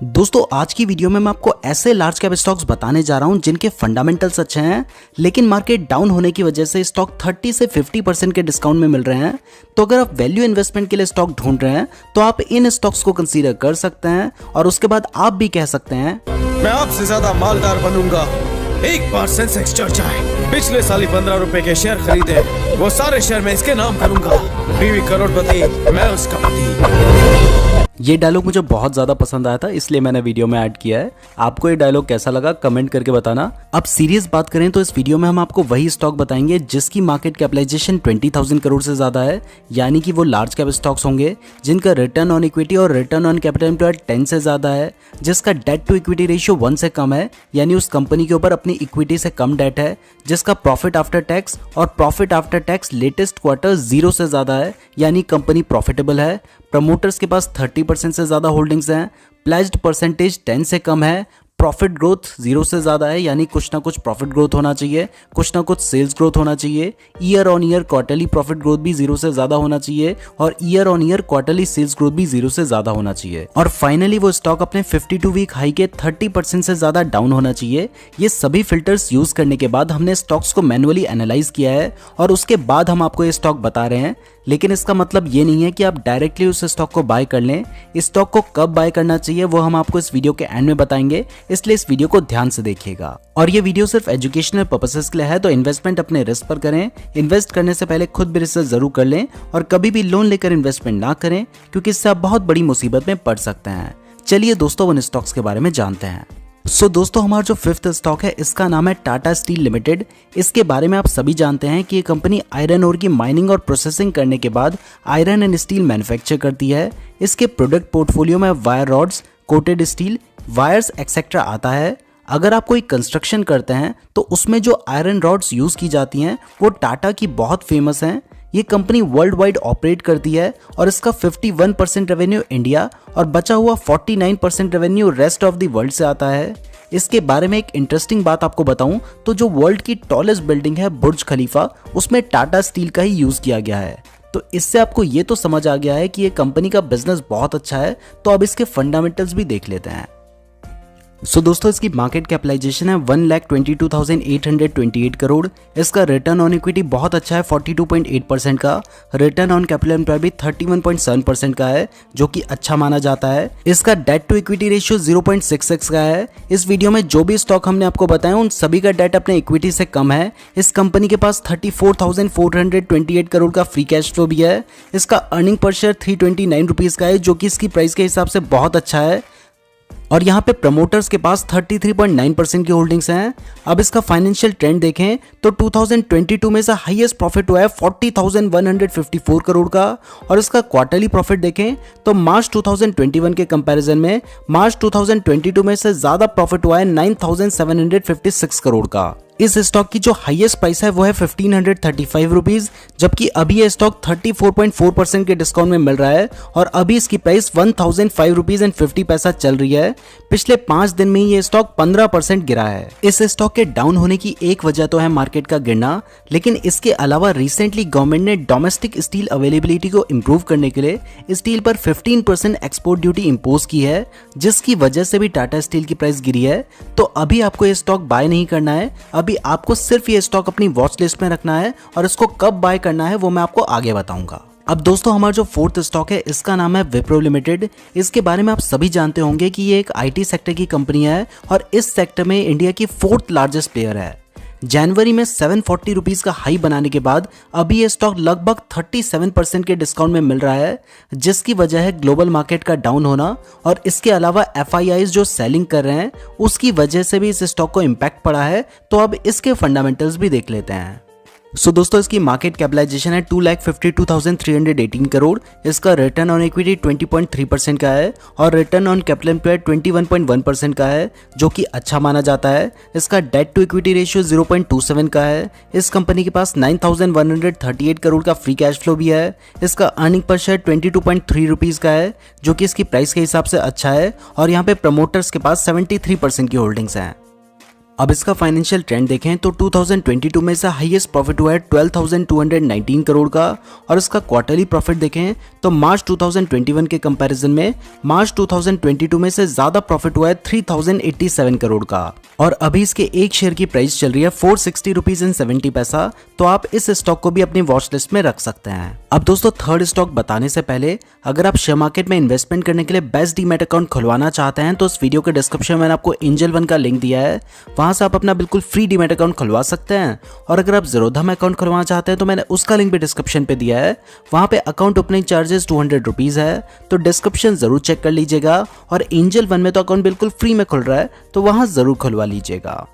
दोस्तों आज की वीडियो में मैं आपको ऐसे लार्ज कैप स्टॉक्स बताने जा रहा हूं जिनके फंडामेंटल्स अच्छे हैं, लेकिन मार्केट डाउन होने की वजह से स्टॉक 30 से 50% के डिस्काउंट में मिल रहे हैं। तो अगर आप वैल्यू इन्वेस्टमेंट के लिए स्टॉक ढूंढ रहे हैं तो आप इन स्टॉक्स को कंसीडर कर सकते हैं और उसके बाद आप भी कह सकते हैं मैं आपसे ज्यादा मालदार बनूंगा एक बार सेंसेक्स चढ़ जाए। पिछले साल ही 15 रुपए के शेयर खरीदे, वो सारे शेयर मैं इसके नाम करूंगा। बीवी करोड़पति, मैं उसका पति। ये डायलॉग मुझे बहुत ज्यादा पसंद आया था, इसलिए मैंने वीडियो में ऐड किया है। आपको ये डायलॉग कैसा लगा कमेंट करके बताना। अब सीरियस बात करें तो इस वीडियो में हम आपको वही स्टॉक बताएंगे जिसकी मार्केट कैपिटलाइजेशन 20,000 करोड़ से ज्यादा है, यानी कि वो लार्ज कैप स्टॉक्स होंगे जिनका रिटर्न ऑन इक्विटी और रिटर्न ऑन कैपिटल एम्प्लॉयड 10 से ज्यादा है, जिसका डेट टू इक्विटी रेशियो 1 से कम है, यानी उस कंपनी के ऊपर अपनी इक्विटी से कम डेट है, जिसका प्रॉफिट आफ्टर टैक्स और profit after tax latest quarter 0 से ज्यादा है, यानी कंपनी प्रॉफिटेबल है। प्रमोटर्स के पास 30% से ज्यादा होल्डिंग्स हैं, प्लेज्ड परसेंटेज 10 से कम है, प्रॉफिट ग्रोथ 0 से ज्यादा है, यानी कुछ ना कुछ प्रॉफिट ग्रोथ होना चाहिए, कुछ ना कुछ सेल्स ग्रोथ होना चाहिए। Year on year quarterly profit growth भी 0 से ज्यादा होना चाहिए और year on year quarterly sales growth भी 0 से ज्यादा होना चाहिए। और फाइनली वो स्टॉक अपने 52 वीक हाई के 30% से ज्यादा डाउन होना चाहिए। ये सभी फिल्टर्स यूज करने के बाद हमने स्टॉक्स को मैनुअली एनालाइज किया है और उसके बाद हम आपको ये स्टॉक बता रहे हैं। लेकिन इसका मतलब ये नहीं है कि आप डायरेक्टली उस स्टॉक को बाय कर लें। इस स्टॉक को कब बाय करना चाहिए वो हम आपको इस वीडियो के एंड में बताएंगे, इसलिए इस वीडियो को ध्यान से देखिएगा। और ये वीडियो सिर्फ एजुकेशनल पर्पसेस के लिए है, तो इन्वेस्टमेंट अपने रिस्क पर करें। इन्वेस्ट करने से पहले खुद भी रिसर्च जरूर कर लें और कभी भी लोन लेकर इन्वेस्टमेंट ना करें, क्योंकि इससे आप बहुत बड़ी मुसीबत में पड़ सकते हैं। चलिए दोस्तों उन स्टॉक्स के बारे में जानते हैं। दोस्तों हमारा जो फिफ्थ स्टॉक है इसका नाम है टाटा स्टील लिमिटेड। इसके बारे में आप सभी जानते हैं कि ये कंपनी आयरन ओर की माइनिंग और प्रोसेसिंग करने के बाद आयरन एंड स्टील मैन्युफैक्चर करती है। इसके प्रोडक्ट पोर्टफोलियो में wire rods, coated steel, wires etcetera आता है। अगर आप कोई कंस्ट्रक्शन करते हैं तो उसमें जो आयरन रॉड्स यूज की जाती हैं वो टाटा की बहुत फेमस हैं। ये कंपनी वर्ल्ड वाइड ऑपरेट करती है और इसका 51% रेवेन्यू इंडिया और बचा हुआ 49% revenue rest of the world से आता है। इसके बारे में एक इंटरेस्टिंग बात आपको बताऊं तो जो वर्ल्ड की टॉलेस्ट बिल्डिंग है बुर्ज खलीफा, उसमें टाटा स्टील का ही यूज किया गया है। तो इससे आपको ये तो समझ आ गया है कि ये कंपनी का बिजनेस बहुत अच्छा है। तो अब इसके फंडामेंटल्स भी देख लेते हैं। दोस्तों इसकी मार्केट कैपिटलाइजेशन है 1,22,828 करोड़। इसका रिटर्न ऑन इक्विटी बहुत अच्छा है 42.8% का। रिटर्न ऑन कैपिटल एम्प्लॉयड भी 31.7% का है, जो कि अच्छा माना जाता है। इसका डेट टू इक्विटी रेशियो 0.66 का है। इस वीडियो में जो भी स्टॉक हमने आपको बताया उन सभी का डेट अपने इक्विटी से कम है। इस कंपनी के पास 34,428 करोड़ का फ्री कैश फ्लो भी है। इसका अर्निंग पर शेयर 329 रुपीज का है, जो कि इसकी प्राइस के हिसाब से बहुत अच्छा है। और यहाँ पे प्रमोटर्स के पास 33.9% की होल्डिंग्स हैं। अब इसका फाइनेंशियल ट्रेंड देखें तो 2022 में से हाईएस्ट प्रॉफिट हुआ है 40,154 करोड़ का। और इसका क्वार्टरली प्रॉफिट देखें तो मार्च 2021 के कंपैरिजन में मार्च 2022 में से ज्यादा प्रॉफिट हुआ है 9,756 करोड़ का। इस स्टॉक की जो हाईएस्ट प्राइस है वो है 1,535 रुपीज, जबकि अभी ये स्टॉक 34.4% के डिस्काउंट में मिल रहा है और अभी इसकी प्राइस 1,005 रुपीज एंड 50 पैसा चल रही है। पिछले 5 दिन में ही ये स्टॉक 15% गिरा है। इस स्टॉक के डाउन होने की एक वजह तो है मार्केट का गिरना, लेकिन इसके अलावा रिसेंटली गवर्नमेंट ने डोमेस्टिक स्टील अवेलेबिलिटी को इम्प्रूव करने के लिए स्टील पर 15% एक्सपोर्ट ड्यूटी इम्पोज की है, जिसकी वजह से भी टाटा स्टील की प्राइस गिरी है। तो अभी आपको ये स्टॉक बाय नहीं करना है, आपको सिर्फ ये स्टॉक अपनी वॉच लिस्ट में रखना है और इसको कब बाय करना है वो मैं आपको आगे बताऊंगा। अब दोस्तों हमारा जो फोर्थ स्टॉक है इसका नाम है विप्रो लिमिटेड। इसके बारे में आप सभी जानते होंगे कि ये एक आईटी सेक्टर की कंपनी है और इस सेक्टर में इंडिया की 4th लार्जेस्ट प्लेयर है। जनवरी में 740 रुपीज का हाई बनाने के बाद अभी ये स्टॉक लगभग 37% के डिस्काउंट में मिल रहा है, जिसकी वजह है ग्लोबल मार्केट का डाउन होना और इसके अलावा FIIs जो सेलिंग कर रहे हैं उसकी वजह से भी इस स्टॉक को इम्पैक्ट पड़ा है। तो अब इसके फंडामेंटल्स भी देख लेते हैं। दोस्तों इसकी मार्केट कैपिटलाइजेशन है 2,52,318 करोड़। इसका रिटर्न ऑन इक्विटी 20.3% का है और रिटर्न ऑन कैपिटल एम्प्लॉयड 21.1% का है, जो कि अच्छा माना जाता है। इसका डेट टू इक्विटी रेशियो 0.27 का है। इस कंपनी के पास 9,138 करोड़ का फ्री कैश फ्लो भी है। इसका अर्निंग पर शेयर 22.3 रुपीज का है, जो कि इसकी प्राइस के हिसाब से अच्छा है। और यहाँ पे प्रमोटर्स के पास 73% की होल्डिंग्स हैं। अब इसका फाइनेंशियल ट्रेंड देखें तो 2022 में इसका हाईएस्ट प्रॉफिट हुआ है 12,219 करोड़ का, और इसका क्वार्टरली प्रॉफिट देखें तो मार्च 2021 के कंपैरिजन में मार्च 2022 में से ज्यादा प्रॉफिट हुआ है 3,087 करोड़ का। और अभी इसके एक शेयर की प्राइस चल रही है 460 रुपीज एंड 70 पैसा, तो आप इस स्टॉक को भी अपनी वॉच लिस्ट में रख सकते हैं। अब दोस्तों थर्ड स्टॉक बताने से पहले अगर आप शेयर मार्केट में इन्वेस्टमेंट करने के लिए बेस्ट डीमैट अकाउंट खुलवाना चाहते हैं तो इस वीडियो के डिस्क्रिप्शन में मैंने आपको एंजल वन का लिंक दिया है, वहां से आप अपना बिल्कुल फ्री डीमैट अकाउंट खुलवा सकते हैं। और अगर आप ज़ीरोधा में अकाउंट खुलवाना चाहते हैं तो मैंने उसका लिंक भी डिस्क्रिप्शन पे दिया है, वहां पे अकाउंट ओपनिंग चार्जेस 200 रुपीज है, तो डिस्क्रिप्शन जरूर चेक कर लीजिएगा। और एंजल वन में तो अकाउंट बिल्कुल फ्री में खुल रहा है, तो वहां जरूर खुलवा लीजिएगा।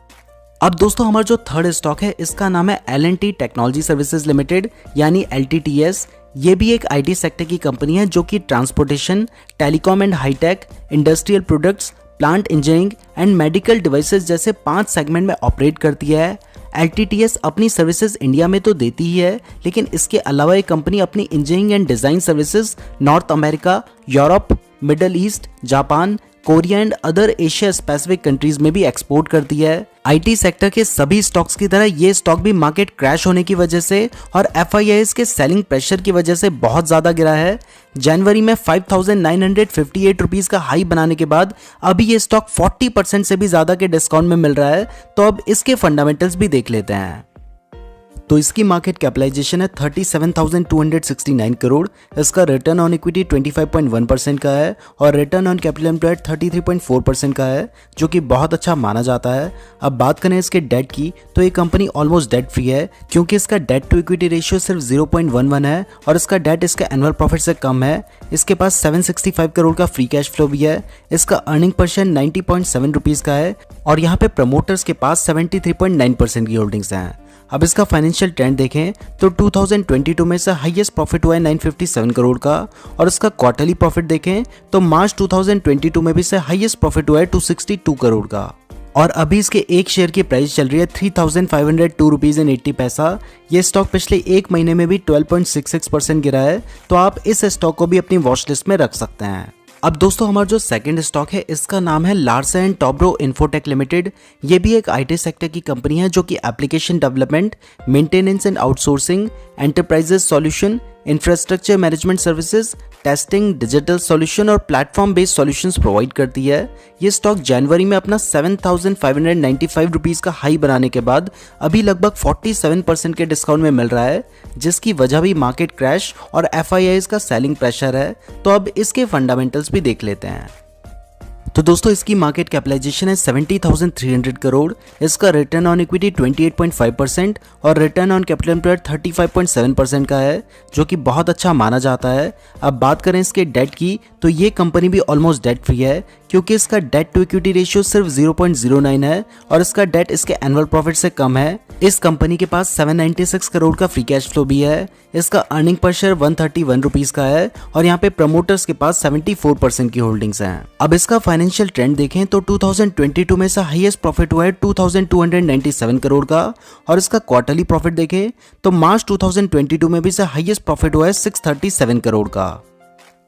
अब दोस्तों हमारा जो थर्ड स्टॉक है इसका नाम है L&T टेक्नोलॉजी सर्विसेज लिमिटेड यानी LTTS। ये भी एक IT सेक्टर की कंपनी है जो कि transportation, telecom and high tech, industrial products, plant engineering and medical devices जैसे 5 सेगमेंट में ऑपरेट करती है। LTTS अपनी सर्विसेज इंडिया में तो देती ही है, लेकिन इसके अलावा ये कंपनी अपनी engineering and design services north America, Europe, middle east, Japan, Korea and other Asia specific countries में भी एक्सपोर्ट करती है। IT सेक्टर के सभी स्टॉक्स की तरह ये स्टॉक भी मार्केट क्रैश होने की वजह से और FIIs के सेलिंग प्रेशर की वजह से बहुत ज्यादा गिरा है। जनवरी में 5,958 रुपीज का हाई बनाने के बाद अभी ये स्टॉक 40% से भी ज्यादा के डिस्काउंट में मिल रहा है, तो अब इसके फंडामेंटल्स भी देख लेते हैं। तो इसकी मार्केट कैपिटलाइजेशन है 37,269 करोड़, इसका रिटर्न ऑन इक्विटी 25.1% का है और रिटर्न ऑन कैपिटल एम्प्लॉयड 33.4% का है, जो कि बहुत अच्छा माना जाता है। अब बात करें इसके डेट की तो ये कंपनी ऑलमोस्ट डेट फ्री है, क्योंकि इसका डेट टू इक्विटी रेशियो सिर्फ 0.11 है और इसका डेट इसके एनुअल प्रॉफिट से कम है। इसके पास 765 करोड़ का फ्री कैश फ्लो भी है। इसका अर्निंग पर शेयर 90.7 रुपीज का है और यहाँ पे प्रमोटर्स के पास 73.9% की होल्डिंग्स हैं। अब इसका फाइनेंशियल ट्रेंड देखें तो 2022 में से हाईएस्ट प्रॉफिट हुआ है 957 करोड़ का, और इसका क्वार्टरली प्रॉफिट देखें तो मार्च 2022 में भी से हाईएस्ट प्रॉफिट हुआ है 262 करोड़ का। और अभी इसके एक शेयर की प्राइस चल रही है 3,502 रुपीज एंड 80 पैसा। ये स्टॉक पिछले एक महीने में भी 12.66% गिरा है, तो आप इस स्टॉक को भी अपनी वॉच लिस्ट में रख सकते हैं। अब दोस्तों हमारा जो सेकंड स्टॉक है इसका नाम है Larsen and Toubro infotech limited. ये भी एक IT सेक्टर की कंपनी है जो कि application development, maintenance and outsourcing, enterprises solution, infrastructure management services, testing, digital solution और प्लेटफॉर्म बेस्ड सॉल्यूशंस प्रोवाइड करती है। ये स्टॉक जनवरी में अपना 7,595 रुपीज का हाई बनाने के बाद अभी लगभग 47% के डिस्काउंट में मिल रहा है, जिसकी वजह भी मार्केट क्रैश और FIIs का सेलिंग प्रेशर है। तो अब इसके फंडामेंटल्स भी देख लेते हैं। तो दोस्तों इसकी मार्केट कैपिटलाइजेशन है 70,300 करोड़, इसका रिटर्न ऑन इक्विटी 28.5% और रिटर्न ऑन कैपिटल एम्प्लॉयड 35.7% का है, जो कि बहुत अच्छा माना जाता है। अब बात करें इसके डेट की तो ये कंपनी भी ऑलमोस्ट डेट फ्री है, क्योंकि इसका डेट टू इक्विटी रेशियो सिर्फ 0.09 है और इसका डेट इसके एनुअल प्रॉफिट से कम है। इस कंपनी के पास 796 करोड़ का फ्री कैश फ्लो भी है। इसका अर्निंग पर शेयर 131 रुपीज का है और यहाँ पे प्रमोटर्स के पास 74% की होल्डिंग्स हैं। अब इसका फाइनेंशियल ट्रेंड देखें तो 2022 में से हाईएस्ट प्रॉफिट हुआ है 2,297 करोड़ का, और इसका क्वार्टरली प्रॉफिट देखें तो मार्च 2022 में भी से हाईएस्ट प्रॉफिट हुआ है 637 करोड़ का।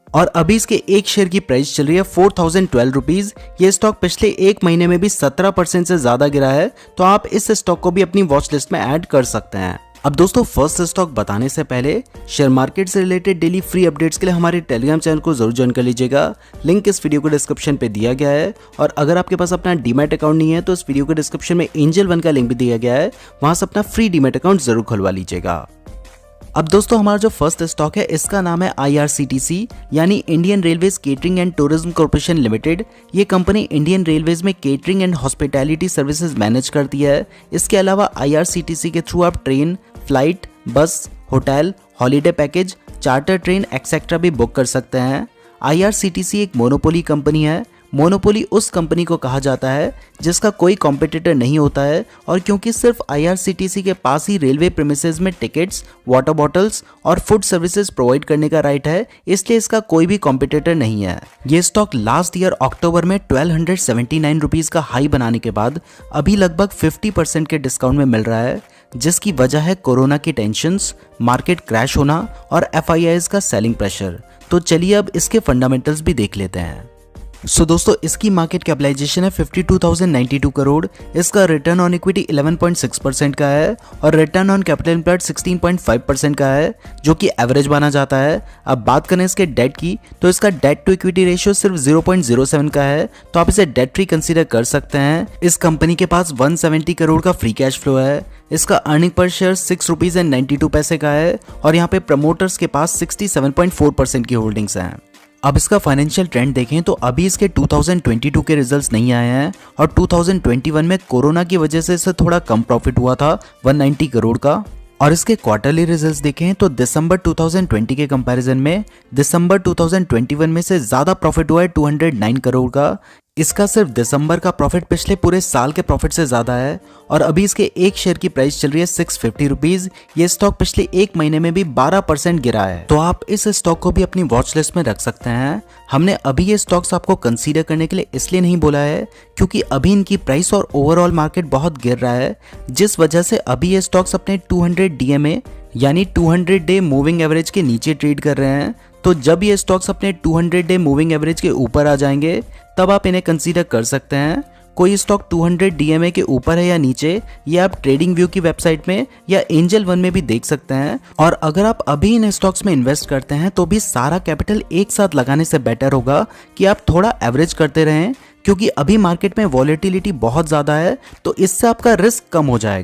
और अभी इसके एक शेयर की प्राइस चल रही है 4,012 रुपीज। ये स्टॉक पिछले एक महीने में भी 17% से ज्यादा गिरा है, तो आप इस स्टॉक को भी अपनी वॉच लिस्ट में ऐड कर सकते हैं। अब दोस्तों फर्स्ट स्टॉक बताने से पहले शेयर मार्केट से रिलेटेड डेली फ्री अपडेट्स के लिए हमारे टेलीग्राम चैनल को जरूर ज्वाइन कर लीजिएगा। लिंक इस वीडियो को डिस्क्रिप्शन पे दिया गया है, और अगर आपके पास अपना डीमैट अकाउंट नहीं है तो इस वीडियो के डिस्क्रिप्शन में एंजल वन का लिंक भी दिया गया है, वहां से अपना फ्री डीमैट अकाउंट जरूर खुलवा लीजिएगा। अब दोस्तों हमारा जो फर्स्ट स्टॉक है इसका नाम है IRCTC यानी Indian railways catering and tourism corporation limited. ये कंपनी इंडियन रेलवेज में catering and hospitality services manage करती है। इसके अलावा IRCTC के थ्रू आप ट्रेन, फ्लाइट, बस, hotel, holiday package, charter train etcetera भी बुक कर सकते हैं। IRCTC एक मोनोपोली कंपनी है। मोनोपोली उस कंपनी को कहा जाता है जिसका कोई कॉम्पिटिटर नहीं होता है, और क्योंकि सिर्फ IRCTC के पास ही रेलवे प्रीमिसेस में टिकट्स, वाटर बॉटल्स और फूड सर्विसेज प्रोवाइड करने का राइट है, इसलिए इसका कोई भी कॉम्पिटिटर नहीं है। ये स्टॉक लास्ट ईयर अक्टूबर में 1279 रुपीज का हाई बनाने के बाद अभी लगभग 50% के डिस्काउंट में मिल रहा है, जिसकी वजह है कोरोना की टेंशंस, मार्केट क्रैश होना और FIIs का सेलिंग प्रेशर। तो चलिए अब इसके फंडामेंटल्स भी देख लेते हैं। सो दोस्तों इसकी मार्केट कैपिटलाइजेशन है 52,092 करोड़। इसका रिटर्न ऑन इक्विटी 11.6% का है और रिटर्न ऑन कैपिटल एम्प्लॉयड 16.5% का है, जो कि एवरेज माना जाता है। अब बात करें इसके डेट की, तो इसका डेट टू इक्विटी रेशियो सिर्फ 0.07 का है, तो आप इसे डेट फ्री कंसीडर कर सकते हैं। इस कंपनी के पास 170 करोड़ का फ्री कैश फ्लो है। इसका अर्निंग पर शेयर 6.92 का है और यहाँ पे प्रमोटर्स के पास 67.4% की होल्डिंग्स हैं। अब इसका फाइनेंशियल ट्रेंड देखें तो अभी इसके 2022 के रिजल्ट्स नहीं आए हैं और 2021 में कोरोना की वजह से इसे थोड़ा कम प्रॉफिट हुआ था 190 करोड़ का। और इसके क्वार्टरली रिजल्ट्स देखें तो दिसंबर 2020 के कंपैरिजन में दिसंबर 2021 में से ज़्यादा प्रॉफिट हुआ है 209 करोड़ का। इसका सिर्फ दिसंबर का प्रॉफिट पिछले पूरे साल के प्रॉफिट से ज़्यादा है और अभी इसके एक शेयर की प्राइस चल रही है 650 रुपीज़। ये स्टॉक पिछले एक महीने में भी 12% गिरा है, तो आप इस स्टॉक को भी अपनी वॉच लिस्ट में रख सकते हैं। हमने अभी ये स्टॉक्स आपको कंसीडर करने के लिए इसलिए नहीं बोला है क्योंकि अभी इनकी प्राइस और ओवरऑल मार्केट बहुत गिर रहा है, जिस वजह से अभी ये स्टॉक्स अपने 200 DMA यानी 200 डे मूविंग एवरेज के नीचे ट्रेड कर रहे हैं। तो जब ये स्टॉक्स अपने 200 डे मूविंग एवरेज के ऊपर आ जाएंगे तब आप इन्हें कंसीडर कर सकते हैं। कोई स्टॉक 200 DMA के ऊपर है या नीचे, ये आप ट्रेडिंग व्यू की वेबसाइट में या एंजल वन में भी देख सकते हैं। और अगर आप अभी इन स्टॉक्स में इन्वेस्ट करते हैं तो भी सारा कैपिटल एक साथ लगाने से बेटर होगा कि आप थोड़ा एवरेज करते रहें, क्योंकि अभी मार्केट में वॉलेटिलिटी बहुत ज़्यादा है, तो इससे आपका रिस्क कम हो जाएगा।